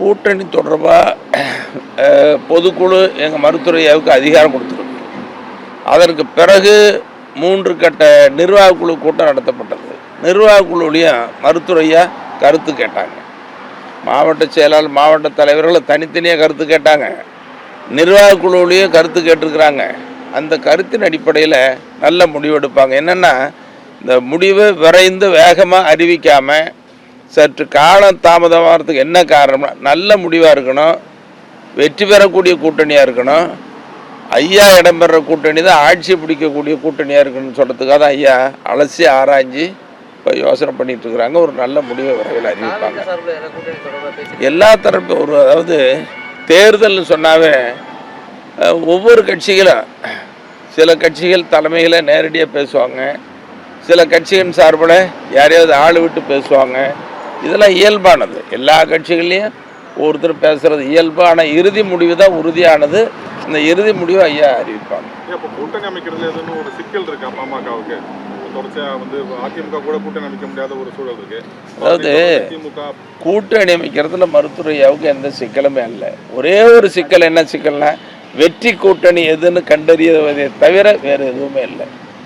கூட்டணி தொடர்பாக பொதுக்குழு எங்கள் மருத்துவரையாவுக்கு அதிகாரம் கொடுத்துருக்கு. அதற்கு பிறகு 3 கட்ட நிர்வாக குழு கூட்டம் நடத்தப்பட்டது. நிர்வாக குழுவிலையும் மருத்துவரையா கருத்து கேட்டாங்க. மாவட்ட செயலாளர் மாவட்ட தலைவர்களை தனித்தனியாக கருத்து கேட்டாங்க. நிர்வாக குழுவிலையும் கருத்து கேட்டிருக்கிறாங்க. அந்த கருத்தின் அடிப்படையில் நல்ல முடிவு எடுப்பாங்க. என்னென்னா, இந்த முடிவை விரைந்து வேகமாக அறிவிக்காமல் சற்று காலம் தாமதமாகிறதுக்கு என்ன காரணம்னா, நல்ல முடிவாக இருக்கணும், வெற்றி பெறக்கூடிய கூட்டணியாக இருக்கணும். ஐயா இடம்பெற கூட்டணி தான் ஆட்சி பிடிக்கக்கூடிய கூட்டணியாக இருக்கணும்னு சொல்கிறதுக்காக தான் ஐயா அலசி ஆராய்ஞ்சி இப்போ யோசனை பண்ணிகிட்டு இருக்கிறாங்க. ஒரு நல்ல முடிவை விரைவில் அறிவிப்பாங்க. எல்லா தரப்பு அதாவது தேர்தல்னு சொன்னாவே ஒவ்வொரு கட்சிகளும் சில கட்சிகள் தலைமைகளை நேரடியாக பேசுவாங்க, சில கட்சிகளின் சார்பில் யாரையாவது ஆள் விட்டு பேசுவாங்க. இதெல்லாம் இயல்பானது. எல்லா கட்சிகள்லையும் ஒருத்தர் பேசுகிறது இயல்பு. ஆனால் இறுதி முடிவு தான் உறுதியானது. இந்த இறுதி முடிவு ஐயா அறிவிப்பாங்க. இப்போ கூட்டணி அமைக்கிறதுல எதுவும் ஒரு சிக்கல் இருக்கா பாமகவுக்கு? தொடர்ச்சியாக அதிமுக கூட கூட்டணி அமைக்க முடியாத ஒரு சூழல் இருக்கு. அதாவது கூட்டணி அமைக்கிறதுல மருத்துவரையாவுக்கு எந்த சிக்கலுமே இல்லை. ஒரே ஒரு சிக்கல், என்ன சிக்கல்னா வெற்றி கூட்டணி எதுன்னு கண்டறியதை தவிர வேறு எதுவுமே இல்லை.